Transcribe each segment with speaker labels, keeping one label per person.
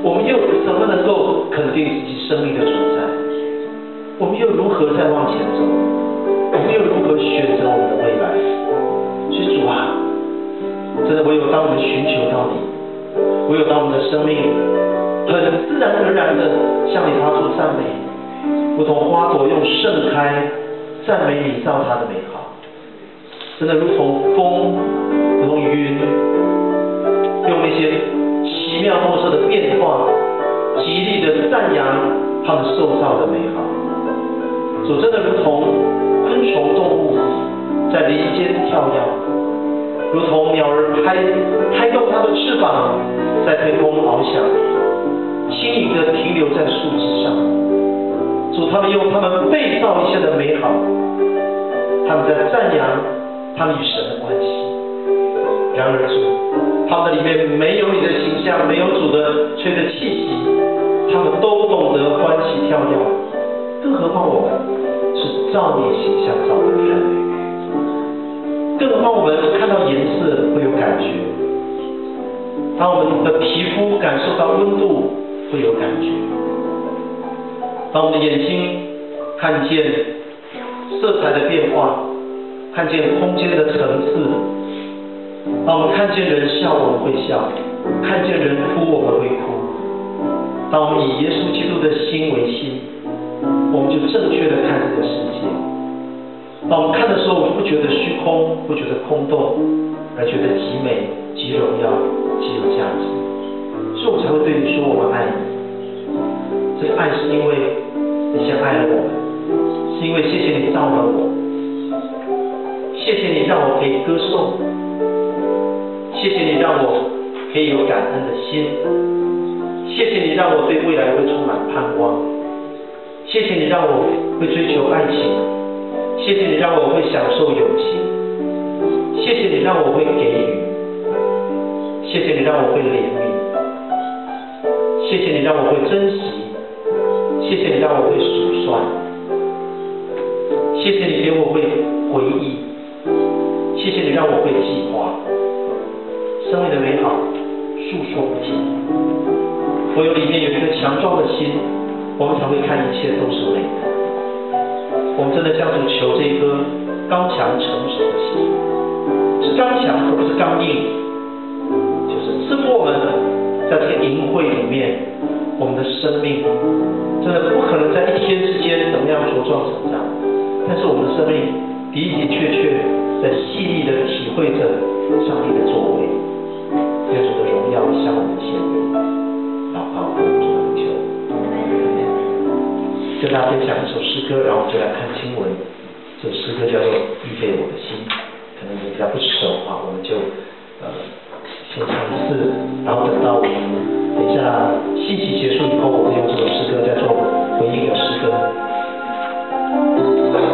Speaker 1: 我们又怎么能够肯定自己生命的存在？我们又如何再往前走？我们又如何选择我们的未来？所以主啊，真的唯有当我们寻求到你，唯有当我们的生命很自然而然的向你发出赞美，如同花朵用盛开赞美你造它的美好，真的如同风，如同云，用那些奇妙莫测的变化，极力的赞扬他们受造的美好。主真的如同昆虫动物在林间跳跃，如同鸟儿拍动它的翅膀在天空翱翔，轻盈地停留在树枝上。主，他们用他们被造一切的美好，他们在赞扬他们与神的关系。然而主，他们的里面没有你的形象，没有主的吹的气息，他们都懂得欢喜跳跃，更何况我们是照你形象造的人，更何况我们看到颜色会有感觉，当我们的皮肤感受到温度会有感觉，当我们的眼睛看见色彩的变化，看见空间的层次，当我们看见人笑我们会笑，看见人哭我们会哭，当我们以耶稣基督的心为心，我们就正确的看这个世界。当我们看的时候，我们不觉得虚空，不觉得空洞，而觉得极美、极荣耀、极有价值。所以我才会对你说我们爱你。这个爱是因为你先爱了我们，是因为谢谢你造了我，谢谢你让我可以歌颂，谢谢你让我可以有感恩的心，谢谢你让我对未来会充满盼望，谢谢你让我会追求爱情，谢谢你让我会享受友情，谢谢你让我会给予，谢谢你让我会怜悯，谢谢你让我会珍惜，谢谢你让我会数算，谢谢你给我会回忆，谢谢你让我会计划。生命的美好诉说不尽，唯有里面有一颗强壮的心，我们才会看一切都是美的。我们真的向主求这一颗刚强成熟的心，是刚强而不是刚硬，就是赐福我们在这个营会里面，我们的生命真的不可能在一天之间怎么样茁壮成长，但是我们的生命的的确确在细腻的体会着上帝的作为。愿主的荣耀向我们显明，祷告奉主名求。跟大家分享一首诗歌，然后我们就来看经文。这首诗歌叫做《预备我的心》，可能你比较不熟啊，我们就先唱一次，然后等到我们等一下信息结束以后，我们用这首诗歌再做回应的诗歌。
Speaker 2: 我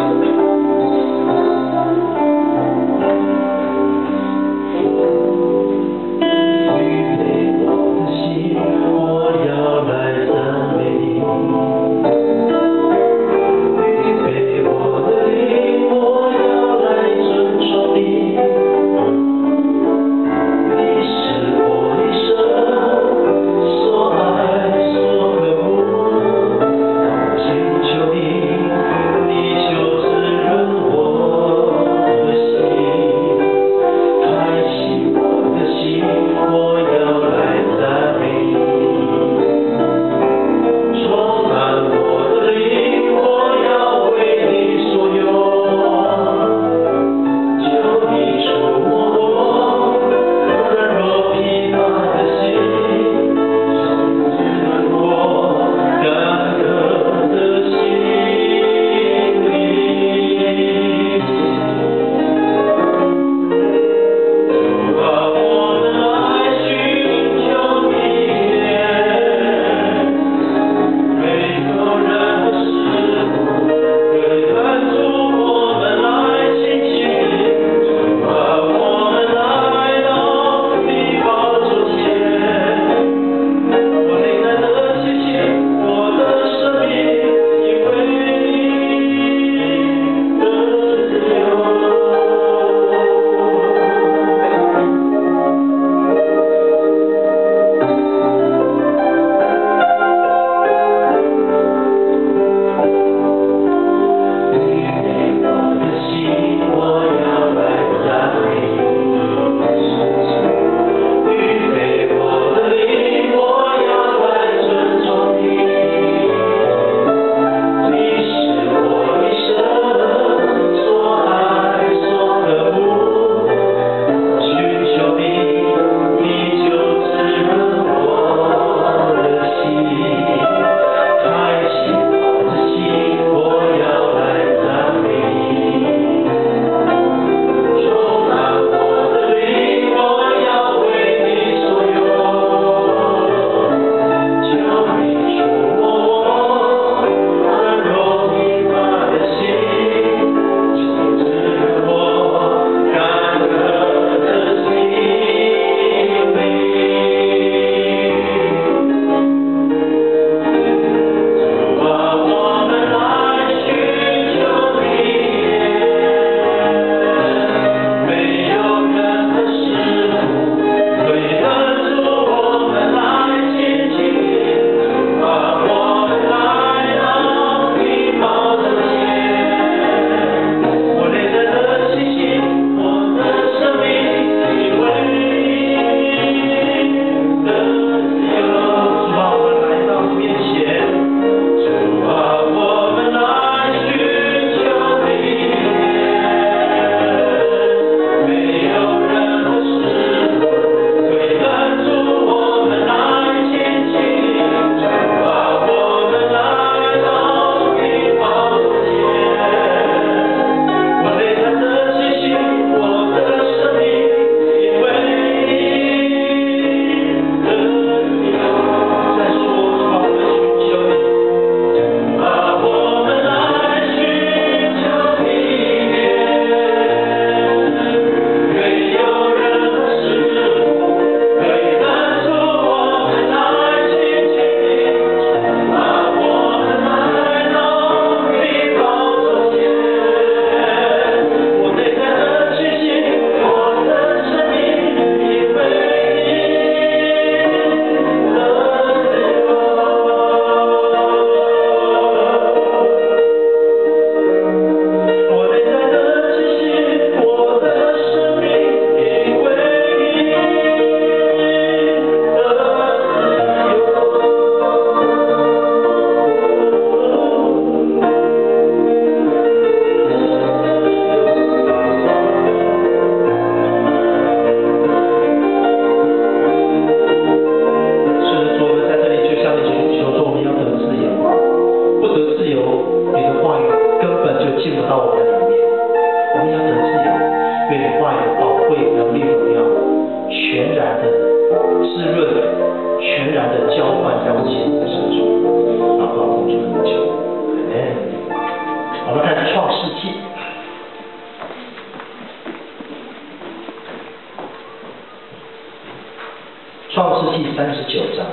Speaker 1: 创世纪39章。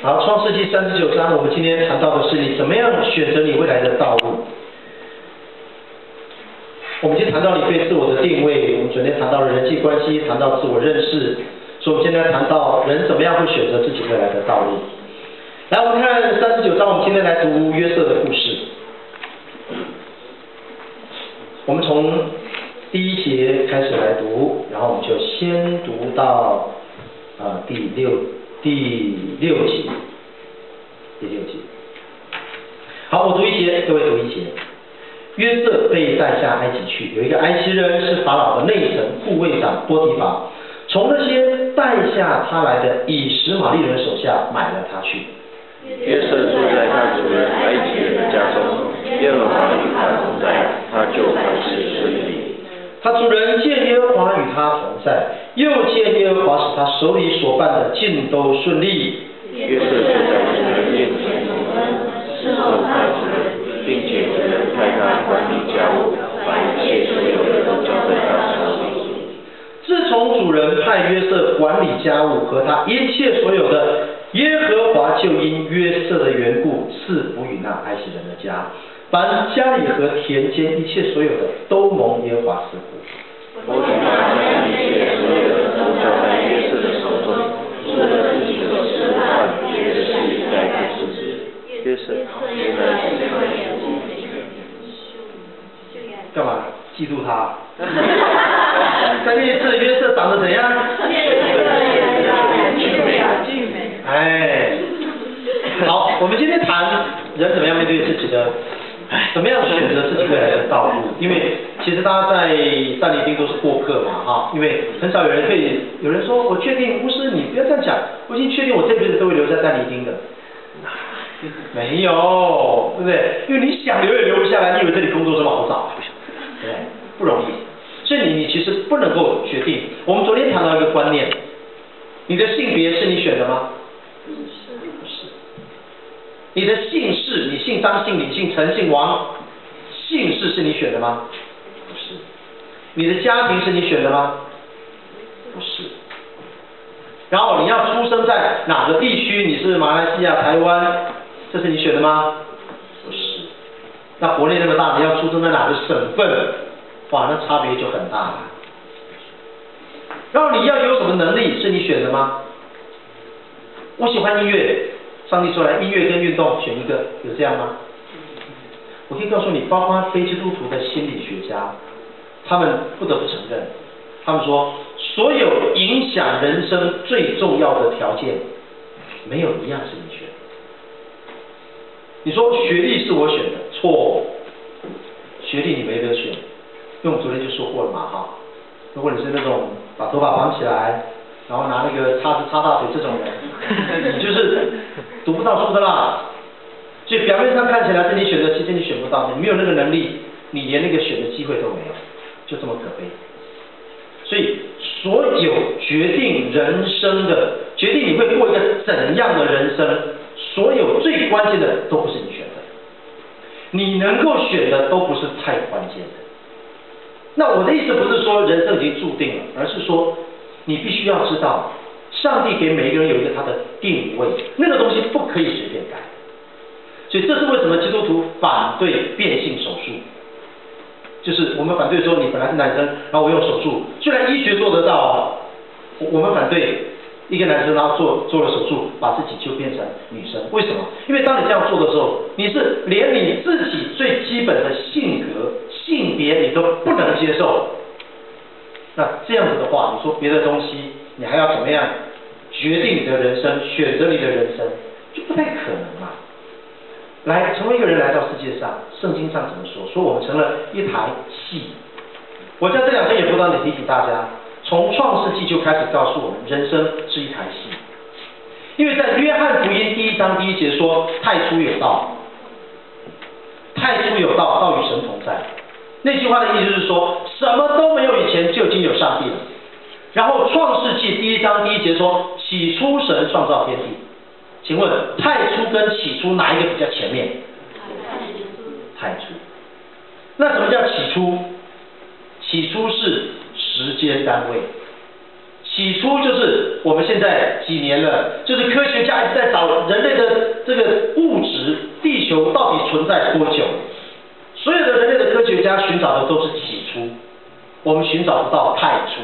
Speaker 1: 好，创世纪39章，我们今天谈到的是你怎么样选择你未来的道路。我们今天谈到你对自我的定位，我们昨天谈到了人际关系，谈到自我认识，所以我们今天谈到人怎么样会选择自己未来的道路。来，我们看39章，我们今天来读约瑟的故事。我们从第1节开始来读，然后我们就先读到第六节。好，我读1节，各位读1节。约瑟被带下埃及去，有一个埃及人是法老的内臣护卫长波提乏，从那些带下他来的以实玛利人手下买了他去。
Speaker 2: 约瑟住在他主人埃及人的家中，耶和华与他同在，他就凡事顺利。
Speaker 1: 他主人见耶和华与他同在，又见耶和华使他手里所办的尽都顺利。
Speaker 2: 约瑟就在主人面前蒙恩，侍候他主人，并且主人派他管理家务，把一切所有的都交在他手里。
Speaker 1: 自从主人派约瑟管理家务和他一切所有的，耶和华就因约瑟的缘故赐福与那埃及人的家，凡家里和田间一切所有的都蒙耶和华赐福。
Speaker 2: 我主把家里一切所有的都交在约瑟的手中，除了自己所吃的饭，别的事也在他手里。约瑟原来是这样。
Speaker 1: 干嘛嫉妒他？再念一次，约瑟长得怎样？哎，好，我们今天谈人怎么样面对自己的，怎么样选择自己未来的道路。因为其实大家在但尼丁都是过客嘛，哈，因为很少有人有人说我确定，牧师你不要这样讲，我已经确定我这辈子都会留在但尼丁的。没有，对不对？因为你想留也留不下来，你以为这里工作这么好找？对，不容易。所以你其实不能够决定。我们昨天谈到一个观念，你的性别是你选的吗？不是。你的姓氏，你姓张、姓李、姓陈、姓王，姓氏是你选的吗？不是。你的家庭是你选的吗？不是。然后你要出生在哪个地区？你是马来西亚、台湾，这是你选的吗？不是。那国内那么大，你要出生在哪个省份？哇，那差别就很大了。然后你要有什么能力，是你选的吗？我喜欢音乐，上帝说来，音乐跟运动选一个，有这样吗？我可以告诉你，包括非基督徒的心理学家，他们不得不承认，他们说，所有影响人生最重要的条件，没有一样是你选的。你说学历是我选的，错，学历你没得选。因为我们昨天就说过了嘛，哈，如果你是那种把头发绑起来，然后拿那个叉子插大腿这种人，你就是读不到书的啦。所以表面上看起来是你选的，其实你选不到，你没有那个能力，你连那个选的机会都没有，就这么可悲。所以所有决定人生的，决定你会过一个怎样的人生，所有最关键的都不是你选的，你能够选的都不是太关键的。那我的意思不是说人生已经注定了，而是说你必须要知道，上帝给每一个人有一个他的定位，那个东西不可以随便改。所以这是为什么基督徒反对变性手术，就是我们反对说你本来是男生，然后我用手术，虽然医学做得到，我们反对一个男生然后做了手术，把自己就变成女生。为什么？因为当你这样做的时候，你是连你自己最基本的性格、性别你都不能接受。那这样子的话，你说别的东西，你还要怎么样决定你的人生、选择你的人生，就不太可能嘛。来，成为一个人来到世界上，圣经上怎么说？说我们成了一台戏。我在这2天也不断地提醒大家，从创世纪就开始告诉我们，人生是一台戏。因为在约翰福音1章1节说，太初有道，太初有道，道与神同在。那句话的意思是说，什么都没有以前就已经有上帝了。然后创世纪1章1节说，起初神创造天地。请问太初跟起初哪一个比较前面？太初。那什么叫起初？起初是时间单位。起初就是我们现在几年了，就是科学家一直在找人类的这个物质，地球到底存在多久？所有的人类的科学家寻找的都是起初，我们寻找不到太初。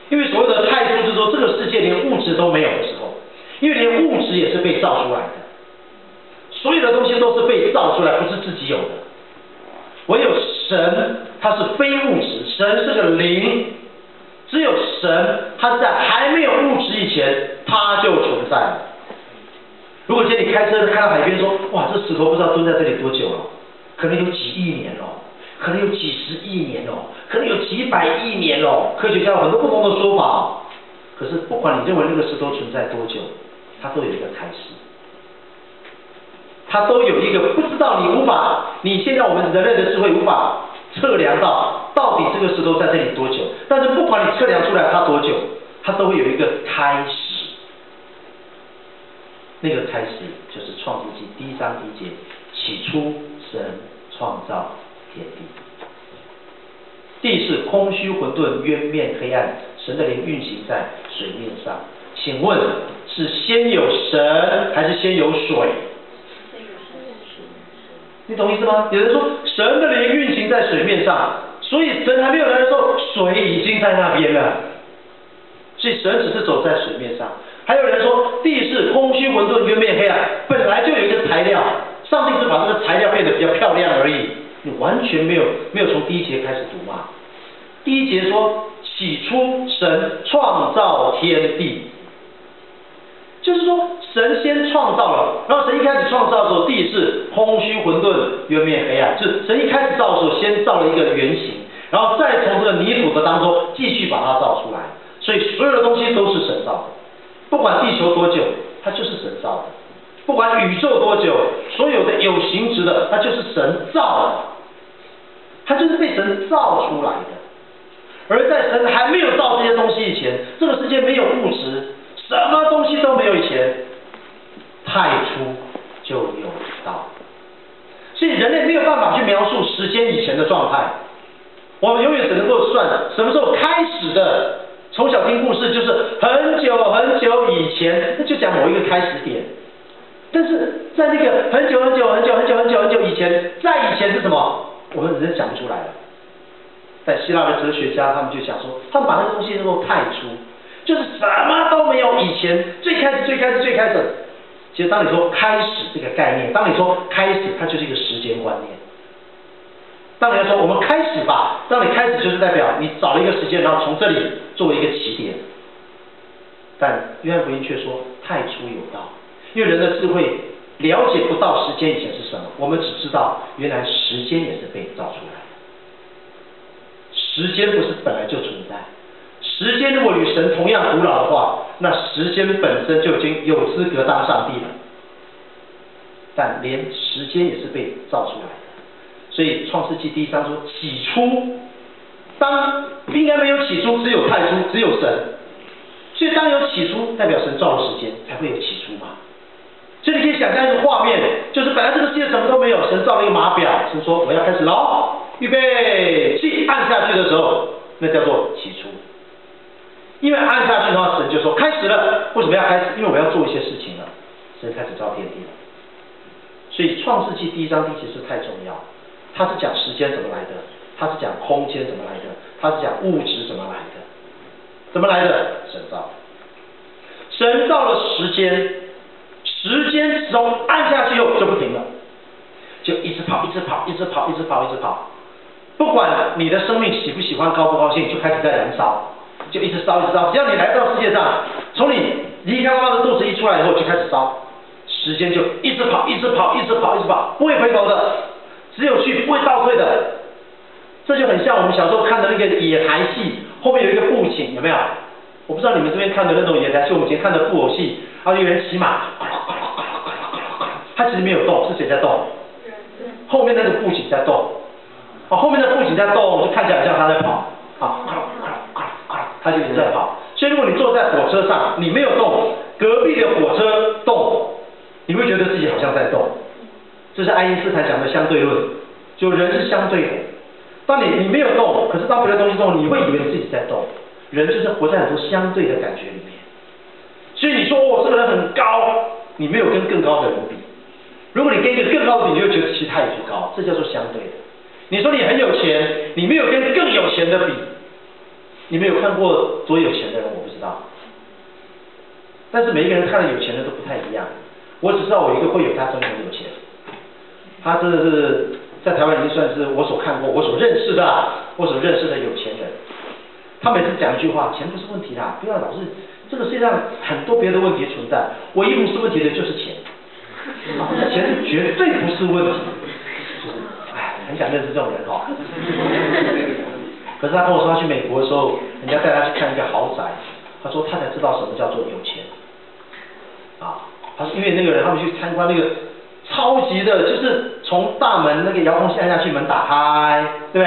Speaker 1: 因为所谓的太初是说，这个世界连物质都没有的时候，因为连物质也是被造出来的，所有的东西都是被造出来，不是自己有的。唯有神，它是非物质，神是个灵。只有神，他在还没有物质以前，他就存在了。如果今天你开车看到海边说，哇，这石头不知道蹲在这里多久了，可能有几亿年了，可能有几十亿年了，可能有几百亿年了。科学家有很多不同的说法。可是不管你认为那个石头存在多久，它都有一个开始，它都有一个不知道你现在我们人类的智慧无法测量到底这个石头在这里多久，但是不管你测量出来它多久，它都会有一个开始。那个开始就是创世纪1章1节，起初神创造天地。地是空虚混沌，渊面黑暗，神的灵运行在水面上。请问是先有神还是先有水？你懂意思吗？有人说神的灵运行在水面上，所以神还没有来的时候，水已经在那边了。所以神只是走在水面上。还有人说地是空虚混沌，渊面黑暗，本来就有一个材料，上帝只把这个材料变得比较漂亮而已。你完全没有从第1节开始读嘛？第1节说起初神创造天地。就是说，神先创造了，然后神一开始创造的时候，地是空虚混沌，渊面黑暗。就是神一开始造的时候，先造了一个原型，然后再从这个泥土的当中继续把它造出来。所以所有的东西都是神造的，不管地球多久，它就是神造的；不管宇宙多久，所有的有形质的，它就是神造的，它就是被神造出来的。而在神还没有造这些东西以前，这个世界没有物质。什么东西都没有以前，太初就有道。所以人类没有办法去描述时间以前的状态，我们永远只能够算什么时候开始的。从小听故事就是很久很久以前，那就讲某一个开始点。但是在那个很久很久很久很久很久很久以前，在以前是什么？我们人讲不出来了。在希腊的哲学家，他们就想说，他们把那个东西叫做太初。就是什么都没有以前，最开始。其实当你说开始这个概念，当你说开始，它就是一个时间观念。当你说我们开始吧，当你开始就是代表你找了一个时间，然后从这里作为一个起点。但约翰福音却说太初有道，因为人的智慧了解不到时间以前是什么，我们只知道原来时间也是被造出来的。时间不是本来就存在。时间如果与神同样古老的话，那时间本身就已经有资格当上帝了。但连时间也是被造出来的，所以创世纪1章说起初，当应该没有起初，只有太初，只有神。所以当有起初，代表神造了时间，才会有起初嘛。所以你可以想象一个画面，就是本来这个世界什么都没有，神造了一个码表，神说我要开始喽，预备起，按下去的时候，那叫做起初。因为按下去的话，神就说开始了。为什么要开始？因为我要做一些事情了。神开始造天地了。所以创世纪1章第1节是太重要，它是讲时间怎么来的，它是讲空间怎么来的，它是讲物质怎么来的。怎么来的？神造。神造了时间，时间从按下去后就不停了，就一直跑，一直跑，一直跑，一直跑，一直跑。不管你的生命喜不喜欢，高不高兴，就开始在燃烧。就一直烧，一直烧，只要你来到世界上，从你离开妈妈的肚子一出来以后就开始烧，时间就一直跑，一直跑，一直跑，一直跑，不会回头的，只有去，不会倒退的。这就很像我们小时候看的那个野台戏，后面有一个布景，有没有？我不知道你们这边看的那种野台戏，我们以前看的布偶戏，然后有人骑马，他其实没有动，是谁在动？后面那个布景在动。后面的布景在动，就看起来像他在跑。他就一直在跑。所以如果你坐在火车上，你没有动，隔壁的火车动，你会觉得自己好像在动。这是爱因斯坦讲的相对论，就人是相对的。当你没有动，可是当别的东西动，你会以为你自己在动。人就是活在很多相对的感觉里面。所以你说这个人很高，你没有跟更高的人比。如果你跟一个更高的比，你就会觉得其实他也不高，这叫做相对的。你说你很有钱，你没有跟更有钱的比。你没有看过多有钱的人，我不知道。但是每一个人看的有钱的都不太一样。我只知道我一个会友，他真的很有钱。他真的是在台湾已经算是我所看过、我所认识的有钱人。他每次讲一句话：钱不是问题啦，不要老是这个世界上很多别的问题存在，唯一不是问题的就是钱。钱是绝对不是问题。很想认识这种人哈。可是他跟我说他去美国的时候，人家带他去看一个豪宅，他说他才知道什么叫做有钱。他说因为那个人他们去参观那个超级的，就是从大门那个遥控器按下去，门打开，对不对？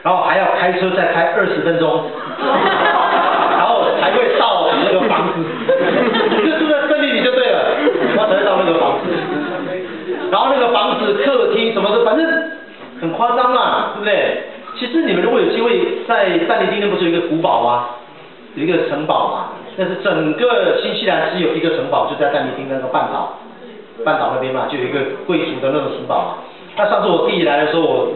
Speaker 1: 然后还要开车再开20分钟，然后才会到那个房子。你就住在森林里就对了，然后才会到那个房子。然后那个房子、客厅什么的，反正很夸张嘛，对不对？其实你们如果有机会在但尼丁那不是有一个古堡吗？有一个城堡嘛，那是整个新西兰只有一个城堡，就在但尼丁那个半岛那边嘛，就有一个贵族的那种城堡嘛。那上次我弟来的时候，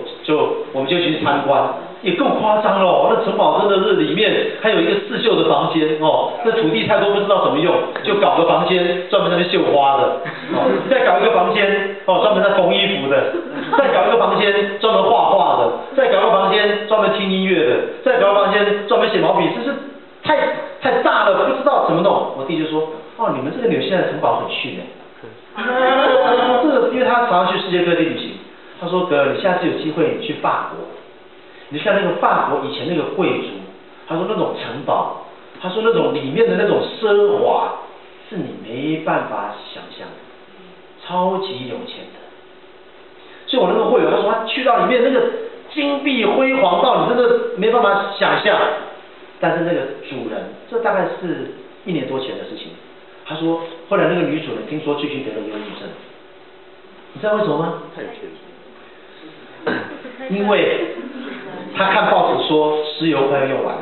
Speaker 1: 我们就去参观，也够夸张了。那城堡真的是里面还有一个刺绣的房间哦，那土地太多不知道怎么用，就搞个房间专门在那绣花的，再搞一个房间专门在缝衣服的，再搞一个房间专门画画的，再搞一个房间专门听音乐的，再搞一个房间专门写毛笔，这是太大了，不知道怎么弄。我弟就说你们这个纽西兰城堡很逊这个因为他常常去世界各地旅行。他说哥，你下次有机会你去法国，你看那个法国以前那个贵族，他说那种城堡，他说那种里面的那种奢华，是你没办法想象的，超级有钱的。所以我那个会友他说他去到里面那个金碧辉煌到你真的没办法想象，但是那个主人，这大概是1年多前的事情。他说后来那个女主人听说最近得了忧郁症，你知道为什么吗？太有钱。因为他看报纸说石油快要用完了，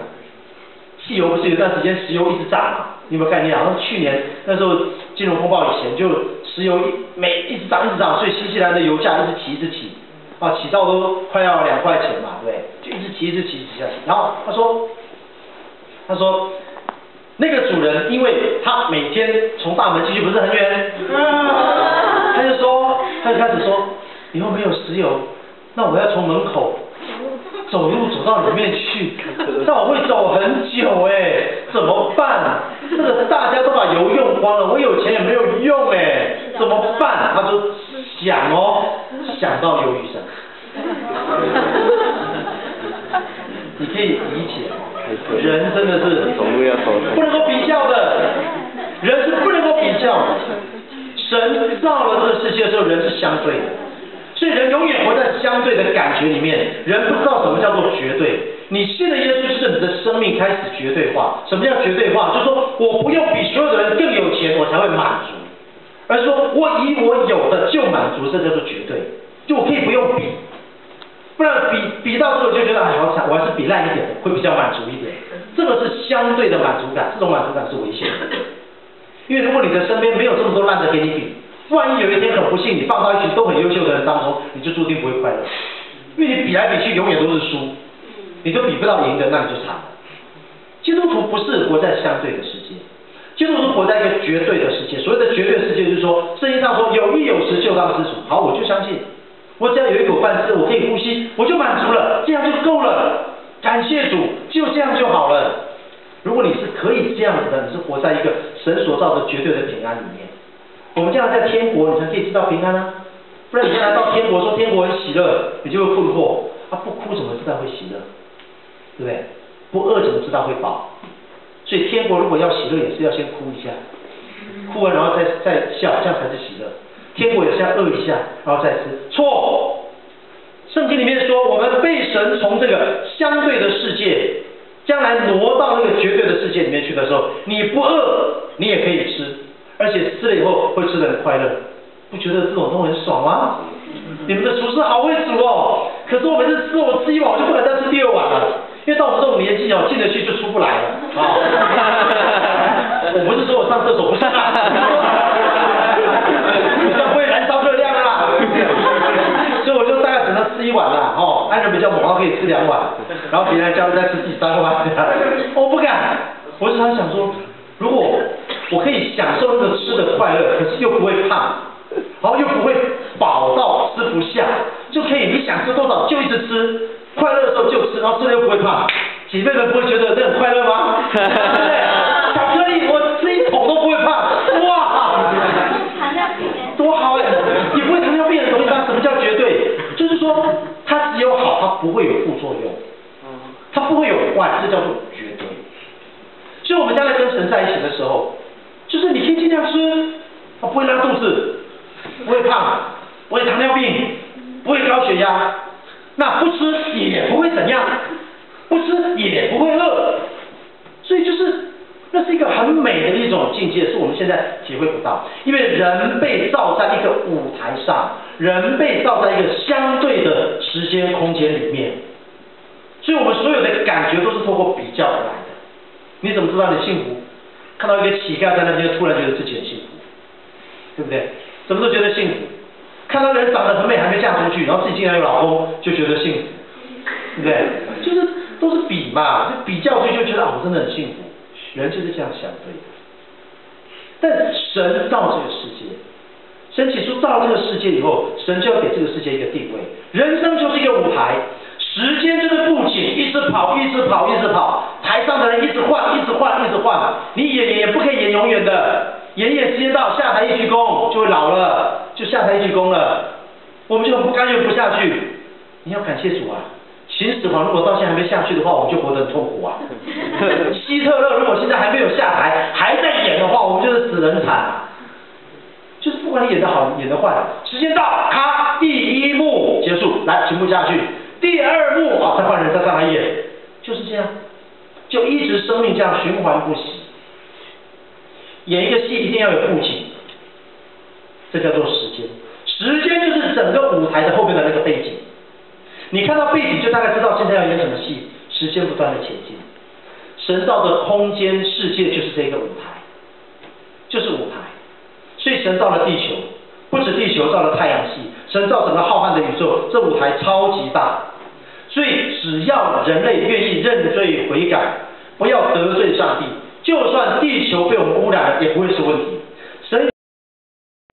Speaker 1: 汽油不是有段时间石油一直涨嘛？你有没有概念？好像去年那时候金融风暴以前，就石油一直涨，所以新西兰的油价一直起，起到都快要2块钱嘛，对不对？就一直起下去。然后他说那个主人，因为他每天从大门进去不是很远，他就开始说以后没有石油。那我要从门口走路走到里面去，那我会走很久怎么办？这个大家都把油用光了，我有钱也没有用怎么办？他就想到忧郁症，你可以理解，人真的是不能够比较的，人是不能够比较的。神造了这个世界的时候，人是相对的。所以人永远活在相对的感觉里面，人不知道什么叫做绝对。你信的耶稣就是你的生命开始绝对化。什么叫绝对化？就是说我不用比所有的人更有钱，我才会满足，而是说我以我有的就满足，这叫做绝对。就我可以不用比，不然比到这个就觉得好惨，我还是比烂一点，会比较满足一点。这个是相对的满足感，这种满足感是危险的。因为如果你的身边没有这么多烂的给你比，万一有一天很不幸，你放到一群都很优秀的人当中，你就注定不会快乐，因为你比来比去永远都是输，你都比不到赢的，那你就惨了。基督徒不是活在相对的世界，基督徒活在一个绝对的世界。所谓的绝对世界，就是说圣经上说有一有十就当知足。好，我就相信，我只要有一口饭吃，我可以呼吸，我就满足了，这样就够了。感谢主，就这样就好了。如果你是可以这样子的，你是活在一个神所造的绝对的平安里面。我们这样在天国，你才可以知道平安啊！不然你现在到天国说天国很喜乐，你就会困惑不哭怎么知道会喜乐？对不对？不饿怎么知道会饱？所以天国如果要喜乐，也是要先哭一下，哭完然后再笑，这样才是喜乐。天国也是要饿一下，然后再吃。错，圣经里面说，我们被神从这个相对的世界，将来挪到那个绝对的世界里面去的时候，你不饿，你也可以吃，而且吃了以后会吃得很快乐。不觉得这种都很爽吗？你们的厨师好会煮哦，可是我每次我吃一碗，我就不敢再吃第二碗了，因为到我们这种年纪哦，进得去就出不来了啊。我不是说我上厕所不是啊，这样不会燃烧热量啊，所以我就大概只能吃一碗啦，哦，爱人比较猛，他可以吃2碗，然后别人叫他再吃第3碗，我不敢，我时常想说，如果我可以享受那个吃的快乐，可是又不会胖。然后又不会饱到吃不下，就可以你想吃多少就一直吃，快乐的时候就吃，然后吃了又不会胖。姐妹们不会觉得这很快乐吗？对不对？巧克力我吃1桶都不会胖，哇！多好哎，也不会糖尿病的东西。什么叫绝对？就是说它只有好，它不会有副作用，它不会有坏，这叫做绝对。所以我们将来跟神在一起的时候，就是你可以尽量吃，它不会拉肚子。不会胖，不会糖尿病，不会高血压，那不吃也不会怎样，不吃也不会饿，所以就是那是一个很美的一种境界，是我们现在体会不到，因为人被造在一个舞台上，人被造在一个相对的时间空间里面，所以我们所有的感觉都是透过比较而来的。你怎么知道你幸福？看到一个乞丐在那边，突然觉得自己很幸福，对不对？什么时候觉得幸福？看到人长得很美还没嫁出去，然后自己竟然有老公，就觉得幸福，对不对？就是都是比嘛，就比较就觉得我真的很幸福。人就是这样相对的。但神造这个世界，神起初造这个世界以后，神就要给这个世界一个定位。人生就是一个舞台，时间就是布景，一直跑，一直跑，一直跑，台上的人一直换，一直换，一直换。你演也不可以演永远的。演时间到，下台一鞠躬就会老了，就下台一鞠躬了，我们就很不甘愿不下去。你要感谢主啊！秦始皇如果到现在还没下去的话，我们就活得很痛苦啊。希特勒如果现在还没有下台，还在演的话，我们就是死人惨啊。就是不管你演得好演得坏，时间到，咔，第1幕结束，来全部下去，第2幕啊，再换人再上来演，就是这样，就一直生命这样循环不息。演一个戏一定要有布景，这叫做时间。时间就是整个舞台的后面的那个背景。你看到背景就大概知道现在要演什么戏。时间不断的前进，神造的空间世界就是这个舞台，就是舞台。所以神造了地球，不止地球，造了太阳系，神造整个浩瀚的宇宙，这舞台超级大。所以只要人类愿意认罪悔改，不要得罪上帝。就算地球被我们污染了，也不会是问题。